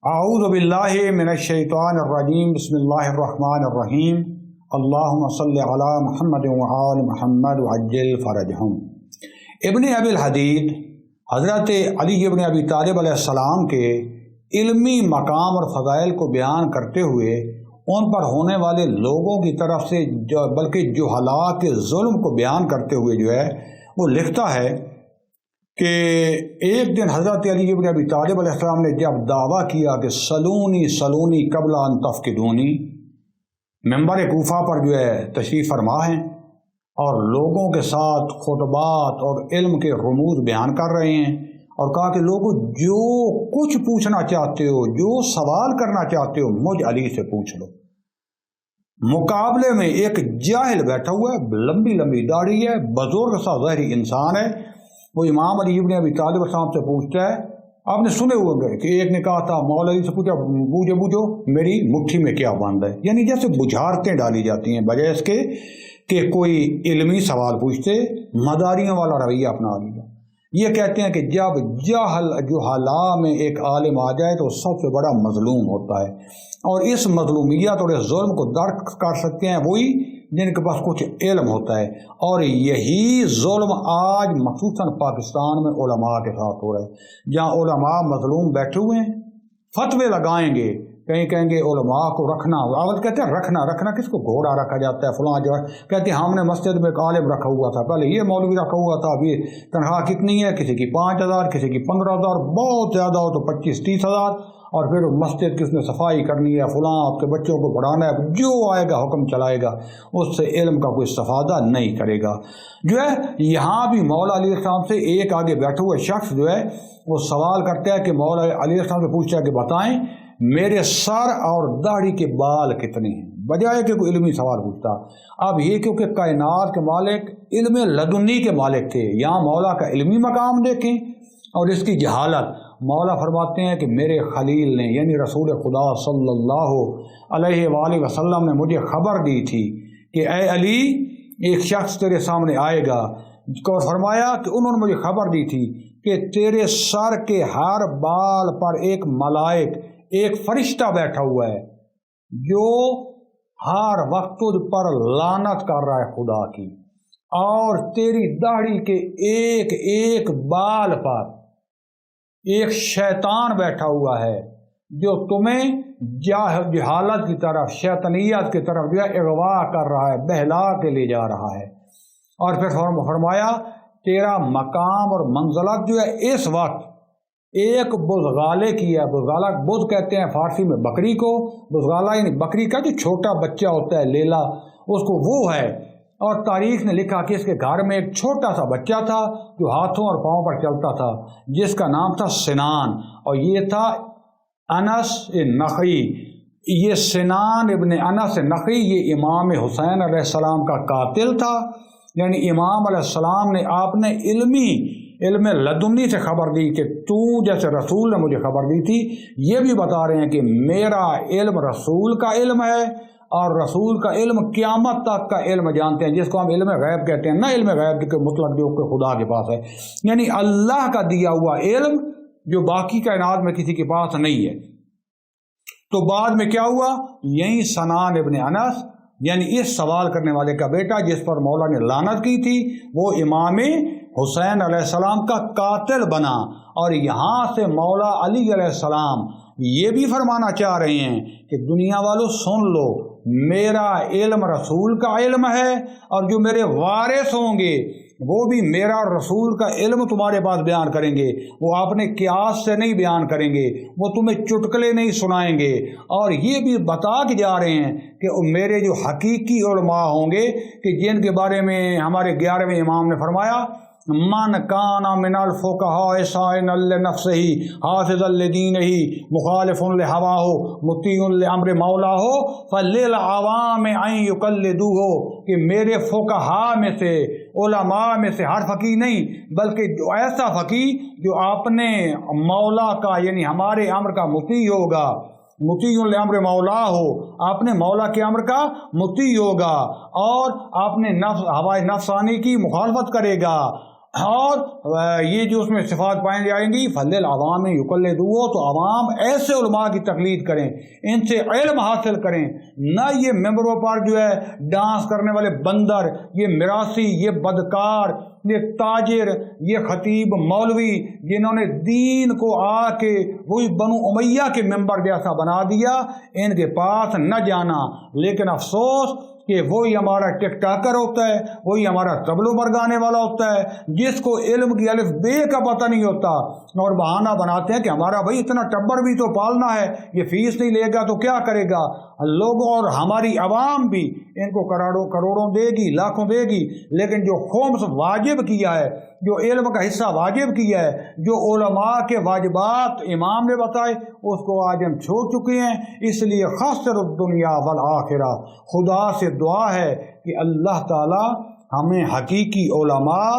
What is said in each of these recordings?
اعوذ باللہ من الشیطان الرجیم بسم اللہ الرحمن الرحیم اللہم صلی علی محمد وآل محمد وعجل فرجہم۔ ابن ابی الحدید حضرت علی ابن ابی طالب علیہ السلام کے علمی مقام اور فضائل کو بیان کرتے ہوئے ان پر ہونے والے لوگوں کی طرف سے بلکہ جہلاء کے ظلم کو بیان کرتے ہوئے وہ لکھتا ہے کہ ایک دن حضرت علی ابن ابی طالب علیہ السلام نے جب دعویٰ کیا کہ سلونی قبل ان تفقدونی، منبر کوفہ پر تشریف فرما ہیں اور لوگوں کے ساتھ خطبات اور علم کے رموز بیان کر رہے ہیں، اور کہا کہ لوگوں جو کچھ پوچھنا چاہتے ہو، جو سوال کرنا چاہتے ہو، مجھ علی سے پوچھ لو۔ مقابلے میں ایک جاہل بیٹھا ہوا ہے، لمبی داڑھی ہے، بزرگ سا ظاہری انسان ہے، وہ امام علی ابن ابی طالب صاحب سے پوچھتا ہے۔ آپ نے سنے ہوئے کہ ایک نے کہا تھا مولا علی سے پوچھا بوجھو میری مٹھی میں کیا بند ہے، یعنی جیسے بجھارتیں ڈالی جاتی ہیں بجائے اس کے کہ کوئی علمی سوال پوچھتے، مداریوں والا رویہ اپنا لیا۔ یہ کہتے ہیں کہ جب جہلاء میں ایک عالم آ جائے تو سب سے بڑا مظلوم ہوتا ہے، اور اس مظلومیت اور اس ظلم کو درک کر سکتے ہیں وہی جن کے پاس کچھ علم ہوتا ہے، اور یہی ظلم آج مخصوصاً پاکستان میں علماء کے ساتھ ہو رہا ہے، جہاں علماء مظلوم بیٹھے ہوئے ہیں، فتوے لگائیں گے، کہیں گے علماء کو رکھنا، آواز کہتے ہیں رکھنا کس کو، گھوڑا رکھا جاتا ہے فلاں جگہ، کہتے ہیں ہم نے مسجد میں ایک عالم رکھا ہوا تھا، پہلے یہ مولوی رکھا ہوا تھا، ابھی تنخواہ کتنی ہے، کسی کی 5,000، کسی کی 15,000، بہت زیادہ ہو تو 25-30,000، اور پھر مسجد کس نے صفائی کرنی ہے، فلاں آپ کے بچوں کو پڑھانا ہے، جو آئے گا حکم چلائے گا، اس سے علم کا کوئی استفادہ نہیں کرے گا۔ یہاں بھی مولا علیہ السلام سے ایک آگے بیٹھے ہوئے شخص وہ سوال کرتا ہے کہ مولا علیہ السلام سے پوچھتا ہے کہ بتائیں میرے سر اور داڑھی کے بال کتنے ہیں، بجائے کہ کوئی علمی سوال پوچھتا۔ اب یہ کیونکہ کائنات کے مالک علم لدنی کے مالک تھے، یہاں مولا کا علمی مقام دیکھیں اور اس کی جہالت۔ مولا فرماتے ہیں کہ میرے خلیل نے یعنی رسول خدا صلی اللہ علیہ وآلہ وسلم نے مجھے خبر دی تھی کہ اے علی ایک شخص تیرے سامنے آئے گا، اور فرمایا کہ انہوں نے مجھے خبر دی تھی کہ تیرے سر کے ہر بال پر ایک ملائک، ایک فرشتہ بیٹھا ہوا ہے جو ہر وقت تجھ پر لعنت کر رہا ہے خدا کی، اور تیری داڑھی کے ایک ایک بال پر ایک شیطان بیٹھا ہوا ہے جو تمہیں جہالت کی طرف، شیطانیت کی طرف اغوا کر رہا ہے، بہلا کے لے جا رہا ہے۔ اور پھر فرمایا تیرا مقام اور منزلت اس وقت ایک بزغالے کی ہے۔ بزغالہ بز کہتے ہیں فارسی میں بکری کو، بزغالہ یعنی بکری کا جو چھوٹا بچہ ہوتا ہے لیلا، اس کو وہ ہے۔ اور تاریخ نے لکھا کہ اس کے گھر میں ایک چھوٹا سا بچہ تھا جو ہاتھوں اور پاؤں پر چلتا تھا، جس کا نام تھا سنان، اور یہ تھا انس نخعی۔ یہ سنان ابن انس نخعی یہ امام حسین علیہ السلام کا قاتل تھا، یعنی امام علیہ السلام نے آپ نے علم لدنی سے خبر دی کہ تو جیسے رسول نے مجھے خبر دی تھی، یہ بھی بتا رہے ہیں کہ میرا علم رسول کا علم ہے، اور رسول کا علم قیامت تک کا علم جانتے ہیں، جس کو ہم علم غیب کہتے ہیں، نہ علم غیب کے مطلق جو کہ خدا کے پاس ہے، یعنی اللہ کا دیا ہوا علم جو باقی کائنات میں کسی کے پاس نہیں ہے۔ تو بعد میں کیا ہوا، یہی سنان ابن انس یعنی اس سوال کرنے والے کا بیٹا جس پر مولا نے لعنت کی تھی، وہ امام حسین علیہ السلام کا قاتل بنا۔ اور یہاں سے مولا علی علیہ السلام یہ بھی فرمانا چاہ رہے ہیں کہ دنیا والوں سن لو، میرا علم رسول کا علم ہے، اور جو میرے وارث ہوں گے وہ بھی میرا رسول کا علم تمہارے پاس بیان کریں گے، وہ اپنے قیاس سے نہیں بیان کریں گے، وہ تمہیں چٹکلے نہیں سنائیں گے۔ اور یہ بھی بتا کے جا رہے ہیں کہ میرے جو حقیقی علماء ہوں گے کہ جن کے بارے میں ہمارے 11ویں امام نے فرمایا من کان من الفقهاء سائن لنفسه حافظا لدینه مخالف لهواه مطیع لامر مولاه فللعوام ان یقلدوه، کہ میرے فقہاء میں سے، علماء میں سے ہر فقیہ نہیں بلکہ جو ایسا فقیہ جو اپنے مولا کا یعنی ہمارے امر کا مطیع ہوگا، مطیع لامر مولا ہو، اپنے مولا کے امر کا مطیع ہوگا، اور اپنے ہوائے نفسانی کی مخالفت کرے گا، اور یہ جو اس میں صفات پائی جائیں گی فضل عوام یقلدوہ، تو عوام ایسے علماء کی تقلید کریں، ان سے علم حاصل کریں، نہ یہ ممبروں پر جو ہے ڈانس کرنے والے بندر، یہ میراثی، یہ بدکار، یہ تاجر، یہ خطیب مولوی جنہوں نے دین کو آ کے وہی بنو امیہ کے ممبر جیسا بنا دیا، ان کے پاس نہ جانا۔ لیکن افسوس کہ وہی ہمارا ٹک ٹاکر ہوتا ہے، وہی ہمارا تبلو برگانے والا ہوتا ہے، جس کو علم کی الف بے کا پتہ نہیں ہوتا، اور بہانہ بناتے ہیں کہ ہمارا بھائی اتنا ٹبر بھی تو پالنا ہے، یہ فیس نہیں لے گا تو کیا کرے گا۔ لوگوں اور ہماری عوام بھی ان کو کروڑوں دے گی، لاکھوں دے گی، لیکن جو خمس واجب کیا ہے، جو علم کا حصہ واجب کیا ہے، جو علماء کے واجبات امام نے بتائے، اس کو آج ہم چھوڑ چکے ہیں۔ اس لیے خسر الدنیا والآخرہ۔ خدا سے دعا ہے کہ اللہ تعالی ہمیں حقیقی علماء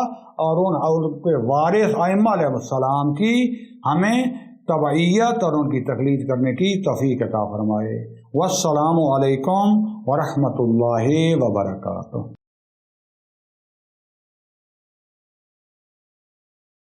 اور ان کے وارث ائمہ علیہ السلام کی ہمیں تبعیت اور ان کی تقلید کرنے کی توفیق عطا فرمائے۔ والسلام علیکم ورحمۃ اللہ وبرکاتہ۔